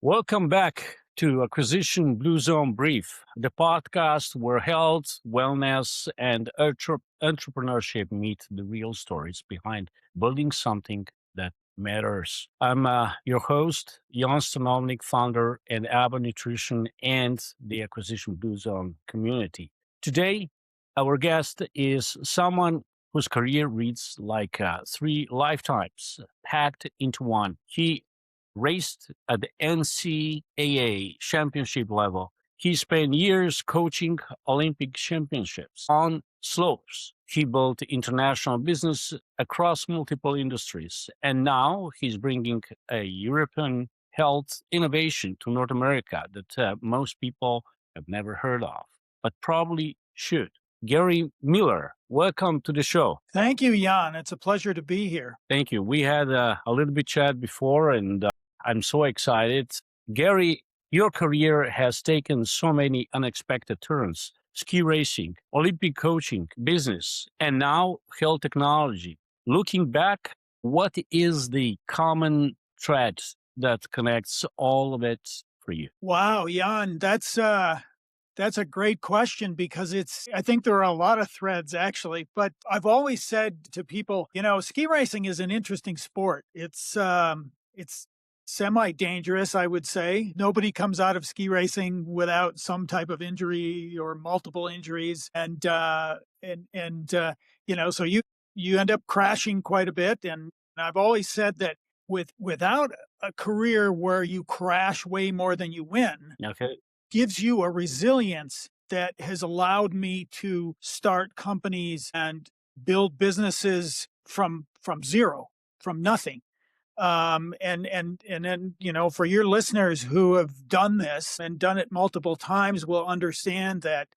Welcome back to Acquisition Blue Zone Brief, the podcast where health, wellness, and entrepreneurship meet the real stories behind building something that matters. I'm your host, Jan Stanovnik, founder and Abba Nutrition and the Acquisition Blue Zone community. Today, our guest is someone whose career reads like three lifetimes packed into one. He raced at the NCAA championship level. He spent years coaching Olympic championships on slopes. He built international business across multiple industries. And now he's bringing a European health innovation to North America that most people have never heard of, but probably should. Gary Miller, welcome to the show. Thank you, Jan. It's a pleasure to be here. Thank you. We had a little bit chat before, and I'm so excited. Gary, your career has taken so many unexpected turns. Ski racing, Olympic coaching, business, and now health technology. Looking back, what is the common thread that connects all of it for you? Wow, Jan, that's a great question because I think there are a lot of threads actually, but I've always said to people, ski racing is an interesting sport. It's semi-dangerous, I would say. Nobody comes out of ski racing without some type of injury or multiple injuries. And so you end up crashing quite a bit. And I've always said that without a career where you crash way more than you win, Okay. gives you a resilience that has allowed me to start companies and build businesses from zero, from nothing. And then, for your listeners who have done this and done it multiple times will understand that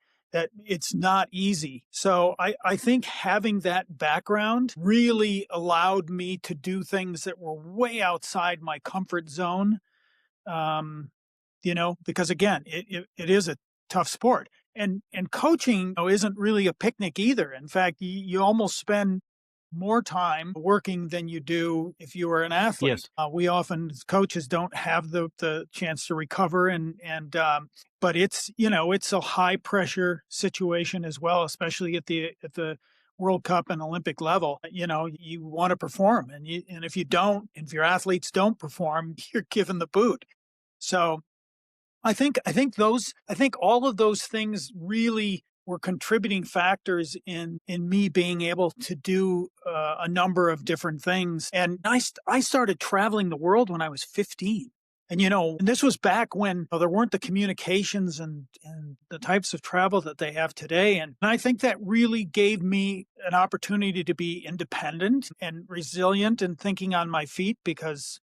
it's not easy. So I think having that background really allowed me to do things that were way outside my comfort zone. Because again, it is a tough sport, and coaching isn't really a picnic either. In fact, you almost spend more time working than you do if you were an athlete. Yes. We often, as coaches, don't have the chance to recover, but it's a high pressure situation as well, especially at the World Cup and Olympic level. You want to perform, and if your athletes don't perform, you're given the boot. So I think all of those things really were contributing factors in me being able to do a number of different things. And I started traveling the world when I was 15. And this was back when there weren't the communications and the types of travel that they have today. And I think that really gave me an opportunity to be independent and resilient and thinking on my feet, because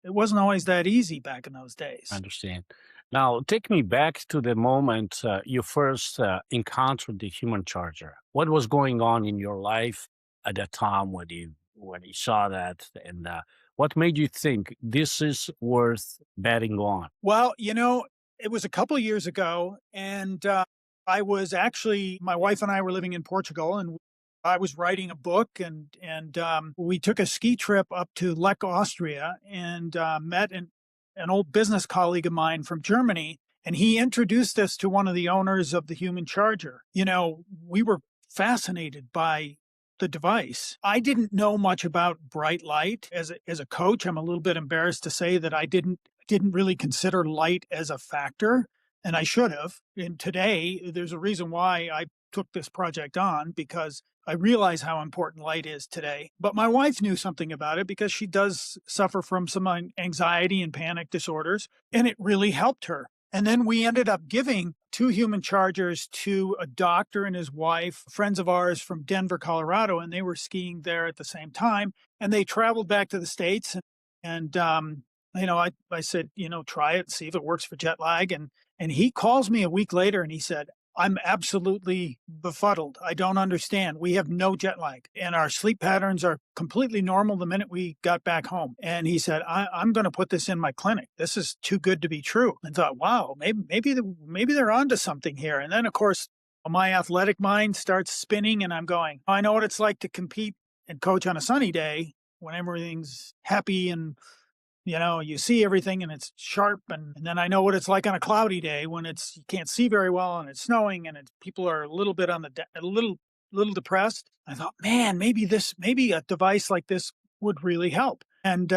it wasn't always that easy back in those days. I understand. Now, take me back to the moment you first encountered the HumanCharger. What was going on in your life at that time when you saw that, and what made you think this is worth betting on? Well, it was a couple of years ago, and I was actually, my wife and I were living in Portugal, and I was writing a book, and we took a ski trip up to Lech, Austria, and met an old business colleague of mine from Germany, and he introduced us to one of the owners of the HumanCharger. We were fascinated by the device. I didn't know much about bright light. As a coach, I'm a little bit embarrassed to say that I didn't really consider light as a factor, and I should have. And today, there's a reason why I took this project on, because I realize how important light is today. But my wife knew something about it because she does suffer from some anxiety and panic disorders, and it really helped her. And then we ended up giving 2 HumanChargers to a doctor and his wife, friends of ours from Denver, Colorado, and they were skiing there at the same time. And they traveled back to the States, and I said, try it, see if it works for jet lag. And he calls me a week later and he said, I'm absolutely befuddled. I don't understand. We have no jet lag, and our sleep patterns are completely normal the minute we got back home. And he said, I'm going to put this in my clinic. This is too good to be true. And thought, wow, maybe they're onto something here. And then, of course, my athletic mind starts spinning, and I'm going, I know what it's like to compete and coach on a sunny day when everything's happy and You see everything and it's sharp, and then I know what it's like on a cloudy day when it's you can't see very well and it's snowing and people are a little bit on a little depressed. I thought, man, maybe a device like this would really help. And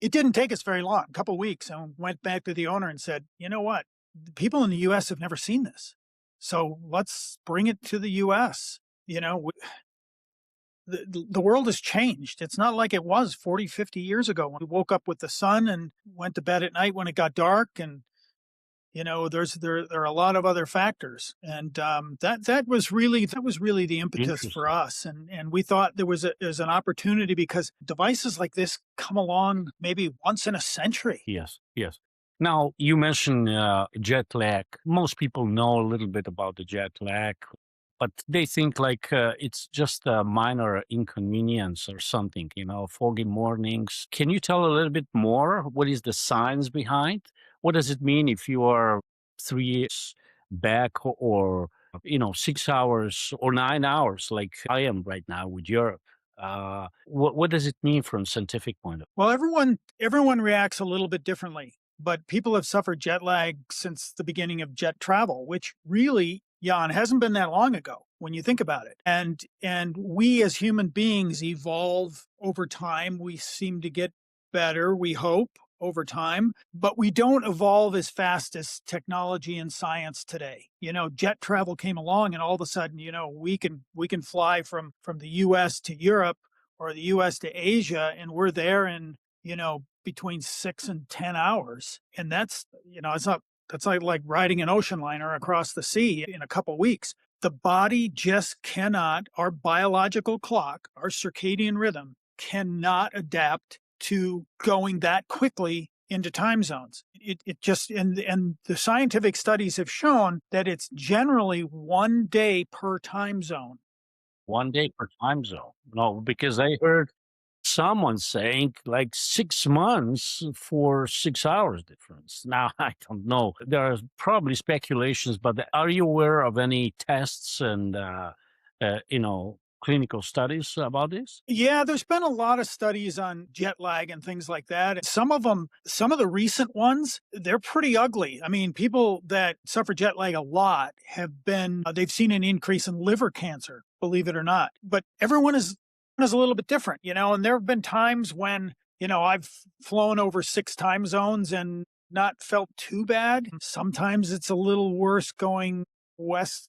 it didn't take us very long, a couple of weeks, and went back to the owner and said, you know what, the people in the U.S. have never seen this, so let's bring it to the U.S. You know, the world has changed. It's not like it was 40, 50 years ago when we woke up with the sun and went to bed at night when it got dark. And, there are a lot of other factors. And that was really the impetus for Interesting. us. And we thought there's an opportunity because devices like this come along maybe once in a century. Yes, yes. Now, you mentioned jet lag. Most people know a little bit about the jet lag, but they think like it's just a minor inconvenience or something, foggy mornings. Can you tell a little bit more? What is the science behind? What does it mean if you are 3 years back or, 6 hours or 9 hours like I am right now with Europe? What does it mean from scientific point of Well, everyone reacts a little bit differently, but people have suffered jet lag since the beginning of jet travel, which really, Jan, hasn't been that long ago when you think about it. And we as human beings evolve over time. We seem to get better, we hope, over time, but we don't evolve as fast as technology and science today. Jet travel came along and all of a sudden, we can fly from the US to Europe or the US to Asia, and we're there in, between 6 and 10 hours. And that's like riding an ocean liner across the sea in a couple weeks. The body just cannot, our biological clock, our circadian rhythm cannot adapt to going that quickly into time zones. It just, and the scientific studies have shown that it's generally 1 day per time zone. 1 day per time zone? No, because I heard someone saying like 6 months for 6 hours difference. Now, I don't know. There are probably speculations, but are you aware of any tests and, clinical studies about this? Yeah, there's been a lot of studies on jet lag and things like that. Some of the recent ones, they're pretty ugly. I mean, people that suffer jet lag a lot they've seen an increase in liver cancer, believe it or not. But everyone is a little bit different, and there have been times when, I've flown over 6 time zones and not felt too bad. Sometimes it's a little worse going westbound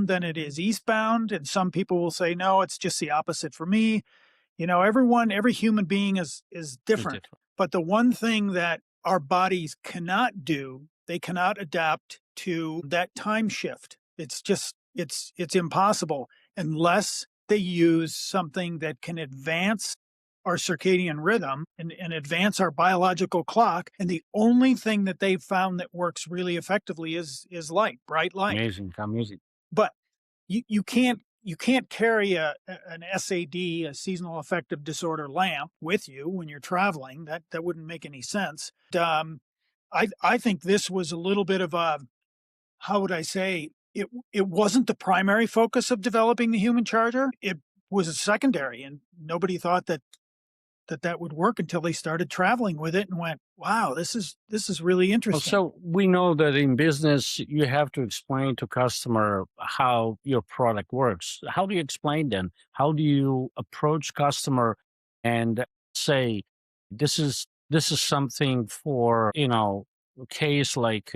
than it is eastbound. And some people will say, no, it's just the opposite for me. Every human being is It's different. different. But the one thing that our bodies cannot do, they cannot adapt to that time shift. It's impossible unless they use something that can advance our circadian rhythm and advance our biological clock. And the only thing that they've found that works really effectively is light, bright light. Amazing, amazing. But you can't carry an SAD, a seasonal affective disorder lamp with you when you're traveling. That wouldn't make any sense. I think this was a little bit of a, how would I say, it wasn't the primary focus of developing the human charger. It was a secondary, and nobody thought that would work until they started traveling with it and went, wow, this is really Well, interesting. so we know that in business, you have to explain to customer how your product works. How do you explain then? How do you approach customer and say, this is something for, a case like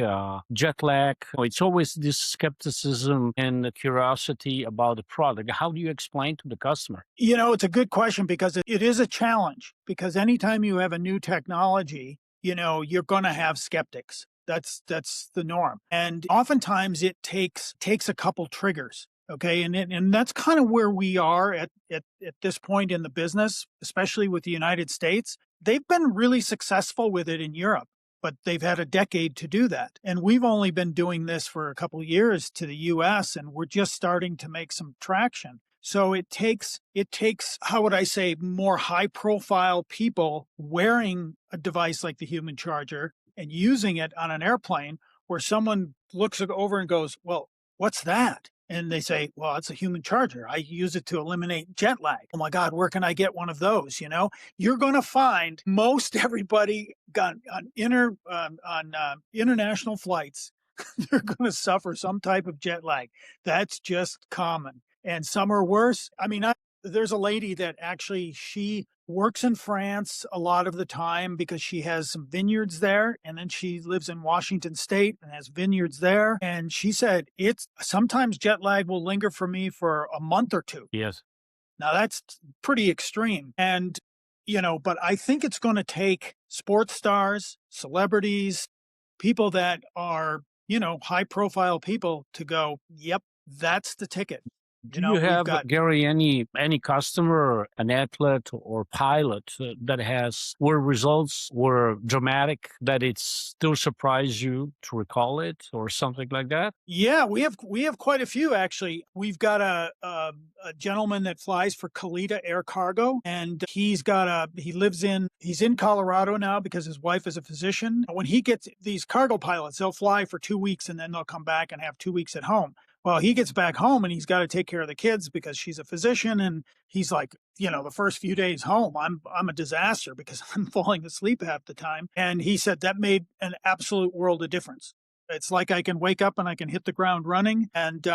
jet lag. It's always this skepticism and curiosity about the product. How do you explain to the customer? It's a good question because it is a challenge, because anytime you have a new technology, you're going to have skeptics. That's the norm. And oftentimes it takes a couple triggers. Okay. And that's kind of where we are at this point in the business, especially with the United States. They've been really successful with it in Europe, but they've had a decade to do that. And we've only been doing this for a couple of years to the US, and we're just starting to make some traction. So it takes, how would I say, more high profile people wearing a device like the human charger and using it on an airplane where someone looks over and goes, well, what's that? And they say, well, it's a human charger. I use it to eliminate jet lag. Oh my God, where can I get one of those? You're going to find most everybody got on international flights, they're going to suffer some type of jet lag. That's just common. And some are worse. I mean, there's a lady that actually she works in France a lot of the time because she has some vineyards there. And then she lives in Washington State and has vineyards there. And she said it's sometimes jet lag will linger for me for a month or two. Yes. Now that's pretty extreme. And, but I think it's going to take sports stars, celebrities, people that are, high profile people to go, yep, that's the ticket. Do you We've have, got Gary, any customer, an athlete or pilot that has where results were dramatic that it still surprised you to recall it or something like that? Yeah, we have quite a few actually. We've got a gentleman that flies for Kalita Air Cargo, and he's in Colorado now because his wife is a physician. When he gets these cargo pilots, they'll fly for 2 weeks and then they'll come back and have 2 weeks at home. Well, he gets back home and he's got to take care of the kids because she's a physician, and he's like, the first few days home, I'm a disaster because I'm falling asleep half the time. And he said that made an absolute world of difference. It's like I can wake up and I can hit the ground running, and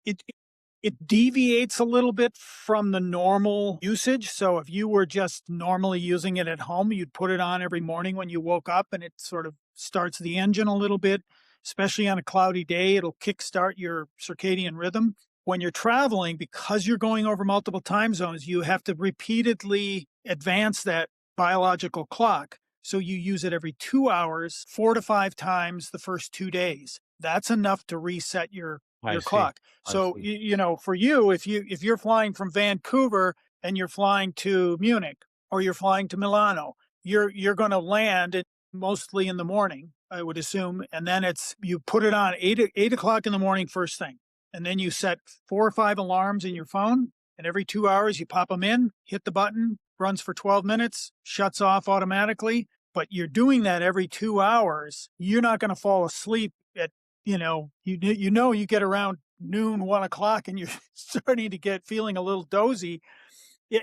it deviates a little bit from the normal usage. So if you were just normally using it at home, you'd put it on every morning when you woke up, and it sort of starts the engine a little bit, especially on a cloudy day. It'll kickstart your circadian rhythm. When you're traveling, because you're going over multiple time zones, you have to repeatedly advance that biological clock. So you use it every 2 hours, 4 to 5 times the first 2 days. That's enough to reset your I see. clock. I So see. for you, if you're flying from Vancouver and you're flying to Munich or you're flying to Milano, you're going to land mostly in the morning, I would assume, and then you put it on 8 o'clock in the morning first thing, and then you set 4 or 5 alarms in your phone, and every 2 hours you pop them in, hit the button, runs for 12 minutes, shuts off automatically. But you're doing that every 2 hours. You're not going to fall asleep at, you get around noon, 1 o'clock, and you're starting to get feeling a little dozy.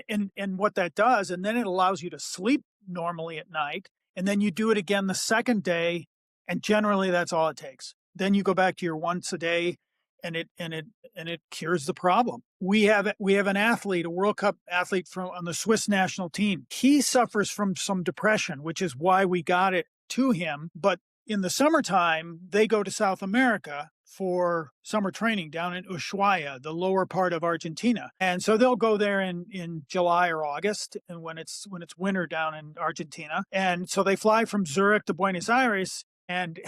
And what that does, and then it allows you to sleep normally at night. And then you do it again the second day. And generally that's all it takes. Then you go back to your once a day, and it cures the problem. We have an athlete, a World Cup athlete on the Swiss national team. He suffers from some depression, which is why we got it to him. But in the summertime, they go to South America for summer training down in Ushuaia, the lower part of Argentina. And so they'll go there in July or August, and when it's winter down in Argentina. And so they fly from Zurich to Buenos Aires. And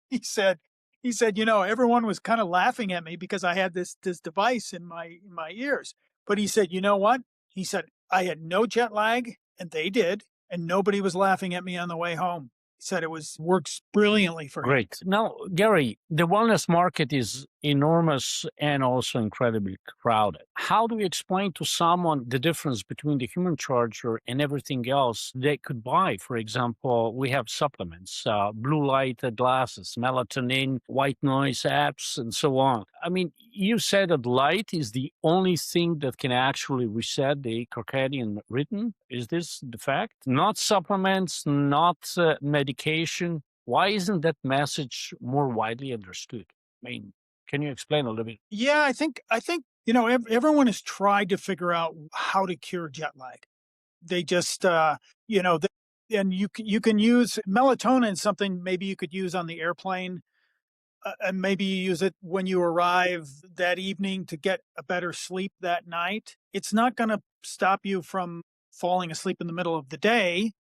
he said, everyone was kind of laughing at me because I had this device in my ears. But he said, you know what? He said, I had no jet lag, and they did, and nobody was laughing at me on the way home. He said works brilliantly for him. Great. Now, Gary, the wellness market is enormous and also incredibly crowded. How do we explain to someone the difference between the human charger and everything else they could buy? For example, we have supplements, blue light glasses, melatonin, white noise apps, and so on. I mean, you said that light is the only thing that can actually reset the circadian rhythm. Is this the fact? Not supplements, not medication. Why isn't that message more widely understood? I mean, can you explain a little bit? Yeah, I think everyone has tried to figure out how to cure jet lag. They just and you can use melatonin, something maybe you could use on the airplane, and maybe you use it when you arrive that evening to get a better sleep that night. It's not going to stop you from falling asleep in the middle of the day.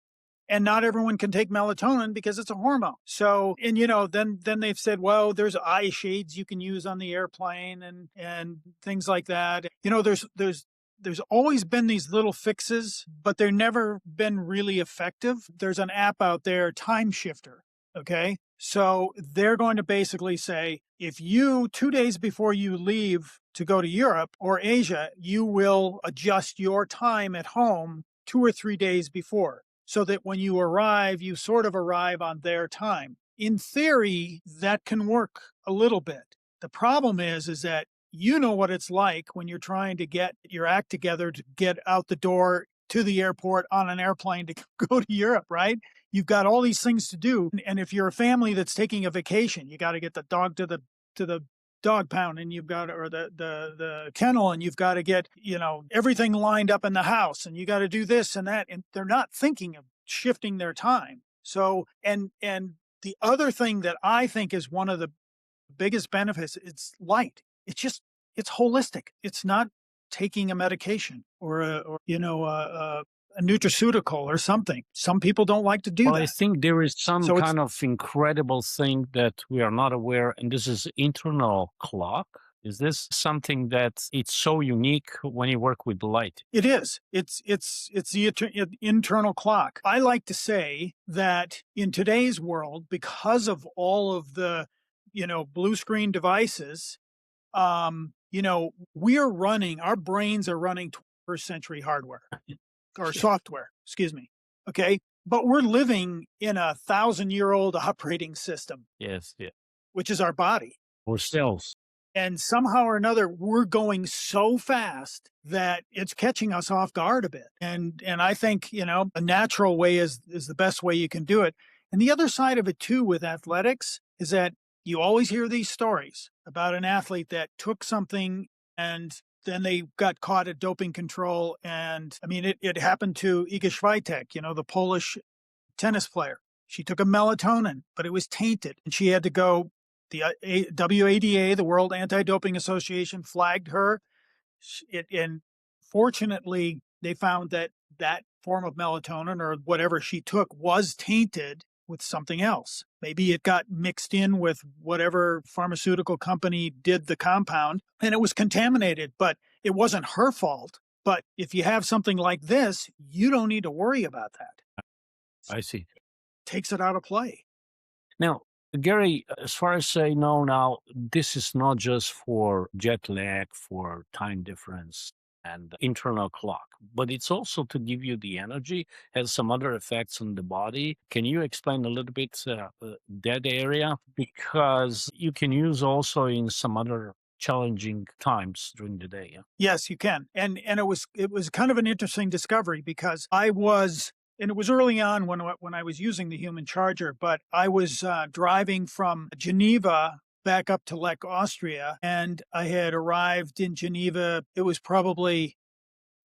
And not everyone can take melatonin because it's a hormone. So, and then they've said, well, there's eye shades you can use on the airplane and things like that. There's always been these little fixes, but they've never been really effective. There's an app out there, Time Shifter. Okay. So they're going to basically say, if 2 days before you leave to go to Europe or Asia, you will adjust your time at home 2 or 3 days before, so that when you arrive, you sort of arrive on their time. In theory, that can work a little bit. The problem is that you know what it's like when you're trying to get your act together to get out the door to the airport on an airplane to go to Europe, right? You've got all these things to do. And if you're a family that's taking a vacation, you got to get the dog to the dog pound, and you've got, or the kennel, and you've got to get, everything lined up in the house, and you got to do this and that. And they're not thinking of shifting their time. So, and the other thing that I think is one of the biggest benefits, it's light. It's holistic. It's not taking a medication or a nutraceutical or something. Some people don't like to do Well, I that. think there is some So it's kind of incredible thing that we are not aware, and this is internal clock. Is this something that it's so unique when you work with light? it is. It's the internal clock. I like to say that in today's world, because of all of the, blue screen devices, we're running, our brains are running 21st century hardware or software, excuse me. Okay. But we're living in a 1,000-year-old operating system, Yes, yeah. which is our body. Or cells. And somehow or another, we're going so fast that it's catching us off guard a bit. And I think, a natural way is the best way you can do it. And the other side of it too with athletics is that you always hear these stories about an athlete that took something and then they got caught at doping control. And I mean, it happened to Iga Swiatek, the Polish tennis player. She took a melatonin, but it was tainted, and she had to go. The WADA, the World Anti-Doping Association, flagged her. And fortunately, they found that that form of melatonin or whatever she took was tainted with something else. Maybe it got mixed in with whatever pharmaceutical company did the compound and it was contaminated, but it wasn't her fault. But if you have something like this, you don't need to worry about that. I see. Takes it out of play. Now, Gary, as far as I know now, this is not just for jet lag, for time difference and internal clock, but it's also to give you the energy, has some other effects on the body. Can you explain a little bit that area? Because you can use also in some other challenging times during the day. Yeah? Yes, you can. And it was kind of an interesting discovery because and it was early on when I was using the HumanCharger, but I was driving from Geneva back up to Lech, Austria, and I had arrived in Geneva. It was probably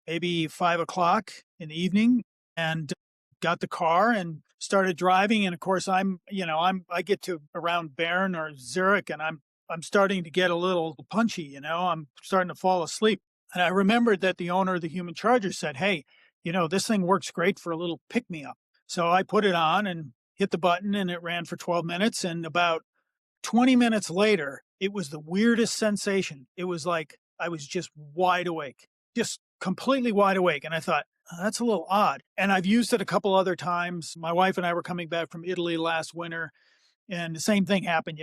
maybe 5 o'clock in the evening, and got the car and started driving. And of course, I get to around Bern or Zurich, and I'm starting to get a little punchy. I'm starting to fall asleep. And I remembered that the owner of the HumanCharger said, "Hey, this thing works great for a little pick me up." So I put it on and hit the button, and it ran for 12 minutes. And about 20 minutes later, it was the weirdest sensation. It was like I was just wide awake, just completely wide awake. And I thought, "Oh, that's a little odd." And I've used it a couple other times. My wife and I were coming back from Italy last winter, and the same thing happened.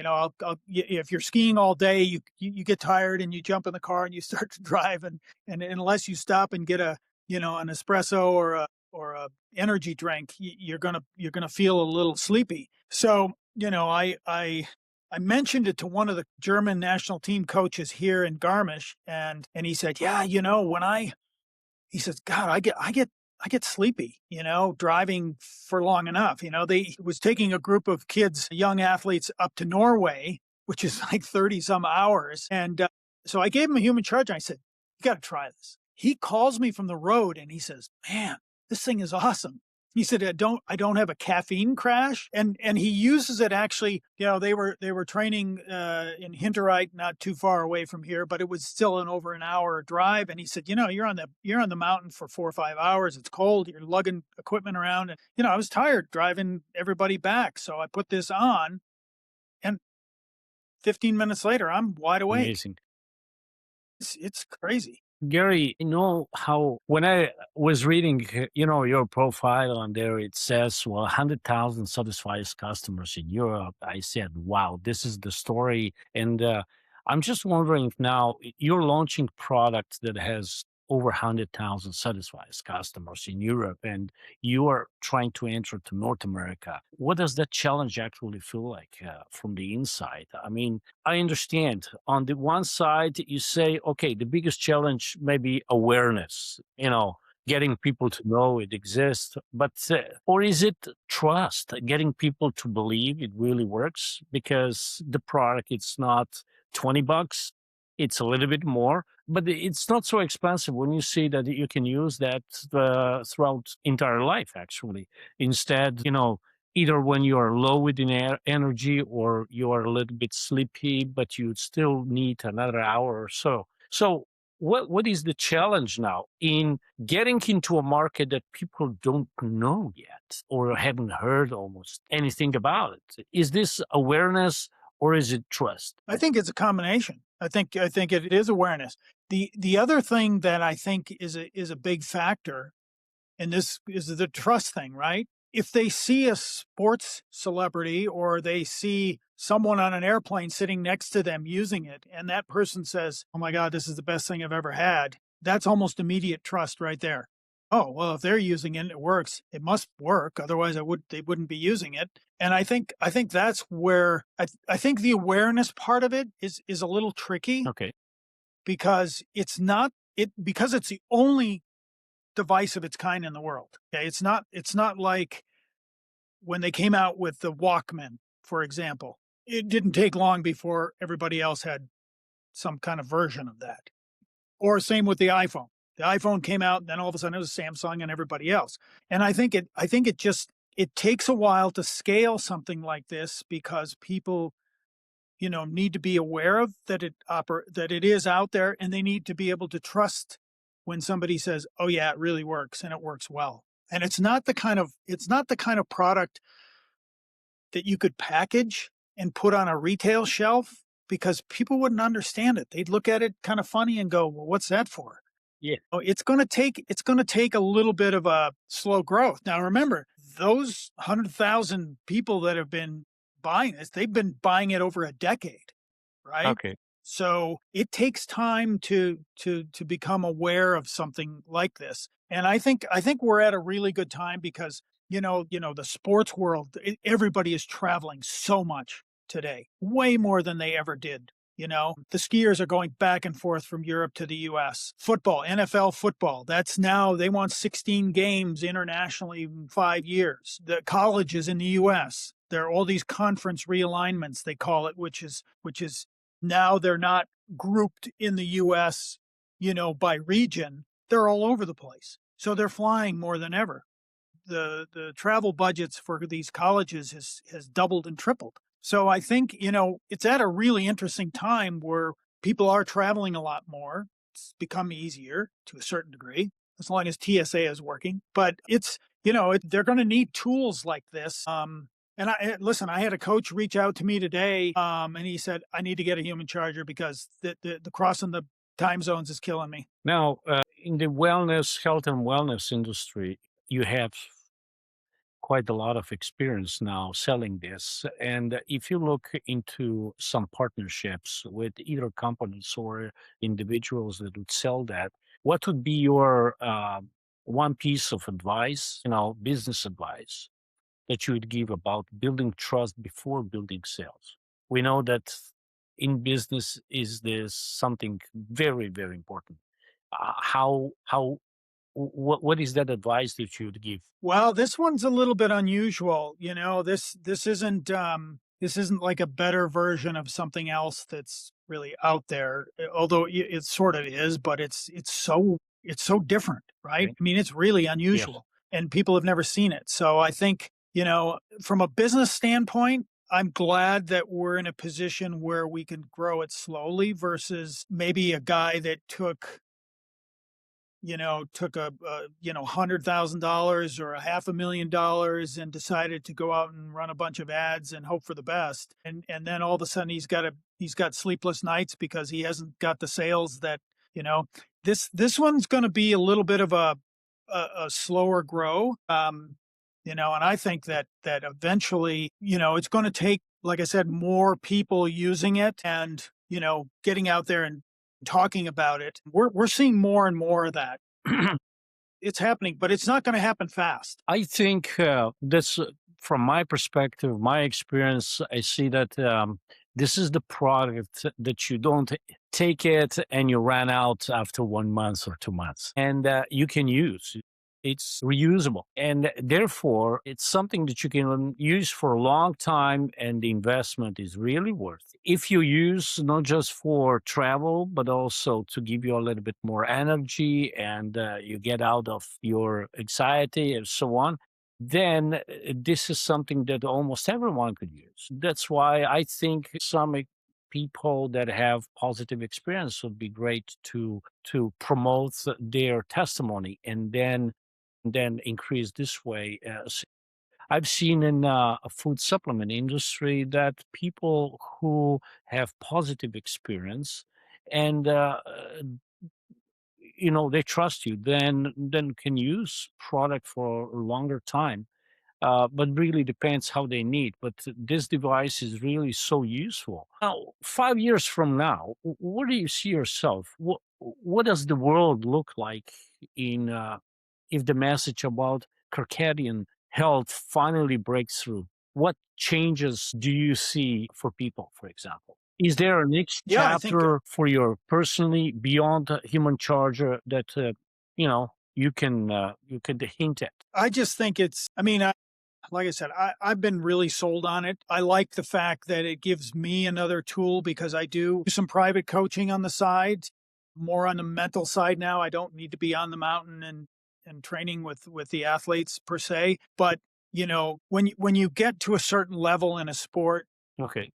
If you're skiing all day, you get tired and you jump in the car and you start to drive, and unless you stop and get an espresso or a energy drink, you're gonna feel a little sleepy. So I mentioned it to one of the German national team coaches here in Garmisch, and he said, "Yeah, he says, God, I get sleepy, driving for long enough. They was taking a group of kids, young athletes, up to Norway, which is like 30 some hours. And so I gave him a HumanCharger. I said, "You got to try this." He calls me from the road and he says, "Man, this thing is awesome." He said, I don't have a caffeine crash." And he uses it actually, they were training in Hinterreit, not too far away from here, but it was still over an hour drive. And he said, "You're on the mountain for 4 or 5 hours. It's cold. You're lugging equipment around." And, I was tired driving everybody back. So I put this on, and 15 minutes later, I'm wide awake. Amazing. It's crazy. Gary, how when I was reading, your profile on there, it says, well, 100,000 satisfied customers in Europe. I said, wow, this is the story. And I'm just wondering if now you're launching products that has over 100,000 satisfied customers in Europe, and you are trying to enter to North America. What does that challenge actually feel like from the inside? I mean, I understand on the one side, you say, okay, the biggest challenge may be awareness, getting people to know it exists, but or is it trust, getting people to believe it really works because the product it's not $20, it's a little bit more, but it's not so expensive when you see that you can use that throughout entire life actually. Instead, either when you are low with energy or you are a little bit sleepy, but you still need another hour or so. So what is the challenge now in getting into a market that people don't know yet or haven't heard almost anything about it? Is this awareness or is it trust? I think it's a combination. I think it is awareness. The other thing that I think is a big factor, and this is the trust thing, right? If they see a sports celebrity or they see someone on an airplane sitting next to them using it, and that person says, "Oh my God, this is the best thing I've ever had," that's almost immediate trust right there. Oh, well, if they're using it, it works. It must work. Otherwise, they wouldn't be using it. And I think that's where I think the awareness part of it is a little tricky Okay. because because it's the only device of its kind in the world. Okay, it's not like when they came out with the Walkman, for example. It didn't take long before everybody else had some kind of version of that. Or same with the iPhone. The iPhone came out, and then all of a sudden it was Samsung and everybody else. And I think it takes a while to scale something like this because people, need to be aware of that it is out there, and they need to be able to trust when somebody says, "Oh yeah, it really works and it works well." And it's not the kind of product that you could package and put on a retail shelf because people wouldn't understand it. They'd look at it kind of funny and go, "Well, what's that for?" Yeah. Oh, it's going to take a little bit of a slow growth. Now remember, those 100,000 people that have been buying this, they've been buying it over a decade, right? Okay. So it takes time to become aware of something like this. And I think we're at a really good time because the sports world, everybody is traveling so much today, way more than they ever did. The skiers are going back and forth from Europe to the US. Football, NFL football, that's now they want 16 games internationally in 5 years. The colleges in the US, there are all these conference realignments, they call it, which is now they're not grouped in the US, by region. They're all over the place. So they're flying more than ever. The travel budgets for these colleges has doubled and tripled. So I think, it's at a really interesting time where people are traveling a lot more. It's become easier to a certain degree, as long as TSA is working. But they're going to need tools like this. And listen, I had a coach reach out to me today, and he said, "I need to get a human charger because the crossing the time zones is killing me." Now, in the health and wellness industry, you have quite a lot of experience now selling this. And if you look into some partnerships with either companies or individuals that would sell that, what would be your one piece of advice, business advice that you would give about building trust before building sales? We know that in business is this something very, very important. What is that advice that you would give? Well, this one's a little bit unusual. This isn't like a better version of something else that's really out there. Although it sort of is, but it's so different, right? Okay. I mean, it's really Yes. unusual, and people have never seen it. So I think from a business standpoint, I'm glad that we're in a position where we can grow it slowly versus maybe a guy that took $100,000 or a $500,000 and decided to go out and run a bunch of ads and hope for the best. And then all of a sudden he's got sleepless nights because he hasn't got the sales that, you know, this one's going to be a little bit of a slower grow. And I think that eventually, it's going to take, like I said, more people using it and, getting out there and talking about it. We're seeing more and more of that. It's happening, but it's not going to happen fast. I think that's from my perspective, my experience. I see that this is the product that you don't take it and you ran out after 1 month or 2 months, and you can use. It's reusable, and therefore it's something that you can use for a long time, and the investment is really worth it. If you use not just for travel, but also to give you a little bit more energy, and you get out of your anxiety and so on, then this is something that almost everyone could use. That's why I think some people that have positive experience would be great to promote their testimony, and then increase this way. I've seen in a food supplement industry that people who have positive experience, and they trust you, then can use product for a longer time, but really depends how they need. But this device is really so useful. Now, 5 years from now, where do you see yourself? What does the world look like in if the message about circadian health finally breaks through? What changes do you see for people, for example? Is there a next Yeah, I think chapter for your personally beyond human charger that you can hint at? I just think it's. I mean, like I said, I've been really sold on it. I like the fact that it gives me another tool because I do some private coaching on the side, more on the mental side now. I don't need to be on the mountain and training with the athletes per se. But when you get to a certain level in a sport, Okay.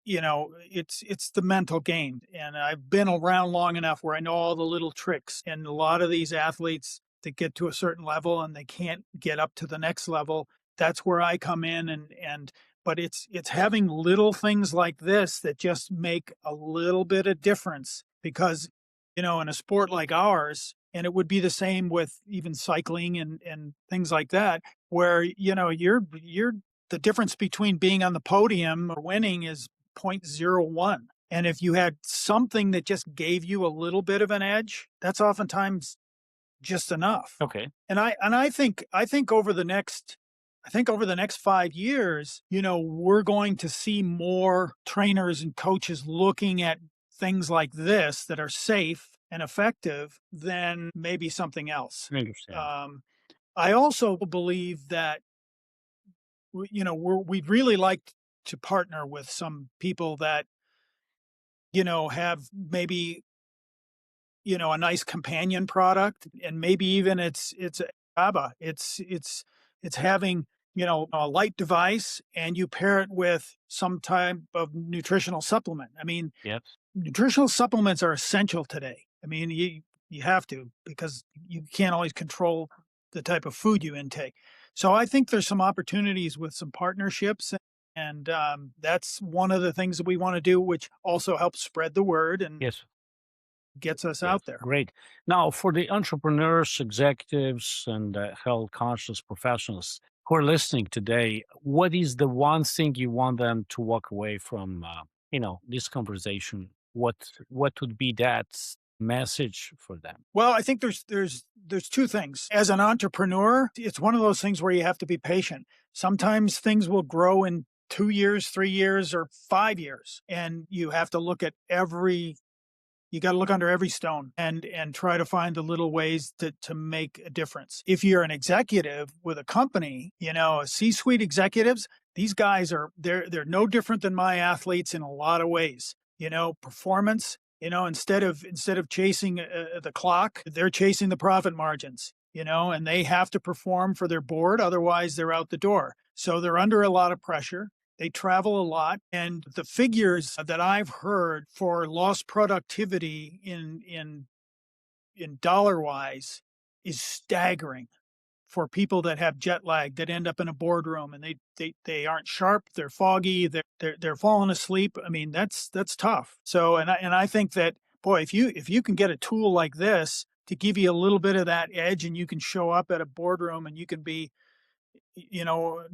it's the mental game. And I've been around long enough where I know all the little tricks. And a lot of these athletes that get to a certain level and they can't get up to the next level, that's where I come in. And but it's having little things like this that just make a little bit of difference because in a sport like ours, and it would be the same with even cycling and things like that, where you're the difference between being on the podium or winning is 0.01. And if you had something that just gave you a little bit of an edge, that's oftentimes just enough. Okay. And I think over the next 5 years, we're going to see more trainers and coaches looking at things like this that are safe and effective than maybe something else. I understand. Um, I also believe that we'd really like to partner with some people that have maybe a nice companion product, and maybe even it's ABBA. It's having a light device, and you pair it with some type of nutritional supplement. I mean, Yes. nutritional supplements are essential today. I mean, you have to because you can't always control the type of food you intake. So I think there's some opportunities with some partnerships, and that's one of the things that we want to do, which also helps spread the word and Yes. gets us Yes. out there. Great. Now, for the entrepreneurs, executives, and health conscious professionals who are listening today, what is the one thing you want them to walk away from, this conversation? What would be that message for them? Well, I think there's two things. As an entrepreneur, it's one of those things where you have to be patient. Sometimes things will grow in 2 years, 3 years, or 5 years, and you got to look under every stone and try to find the little ways to make a difference. If you're an executive with a company, C-suite executives, these guys they're no different than my athletes in a lot of ways. Performance. Instead of chasing the clock, they're chasing the profit margins. And they have to perform for their board, otherwise they're out the door. So they're under a lot of pressure. They travel a lot, and the figures that I've heard for lost productivity in dollar wise is staggering for people that have jet lag that end up in a boardroom and they aren't sharp, they're foggy, they're falling asleep. I mean, that's tough. So and I think that, boy, if you can get a tool like this to give you a little bit of that edge, and you can show up at a boardroom and you can be you know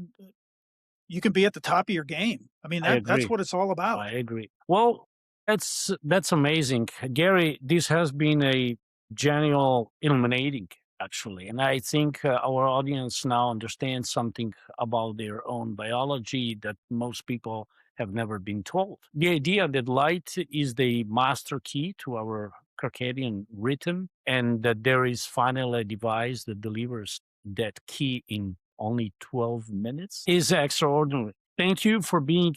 you can be at the top of your game. I mean, I that's agree. what it's all about. I agree. Well, That's amazing, Gary. This has been a genial illuminating, actually, and I think our audience now understands something about their own biology that most people have never been told. The idea that light is the master key to our circadian rhythm, and that there is finally a device that delivers that key in only 12 minutes is extraordinary. Thank you for being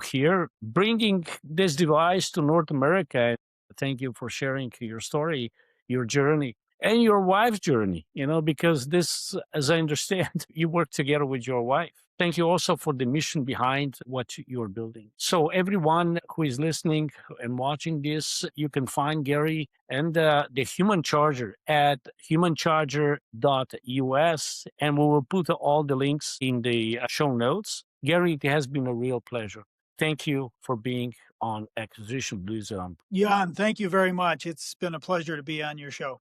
here, bringing this device to North America. Thank you for sharing your story, your journey, and your wife's journey, because this, as I understand, you work together with your wife. Thank you also for the mission behind what you're building. So, everyone who is listening and watching this, you can find Gary and the Human Charger at humancharger.us, and we will put all the links in the show notes. Gary, it has been a real pleasure. Thank you for being on Acquisition Blue Zone. Jan, thank you very much. It's been a pleasure to be on your show.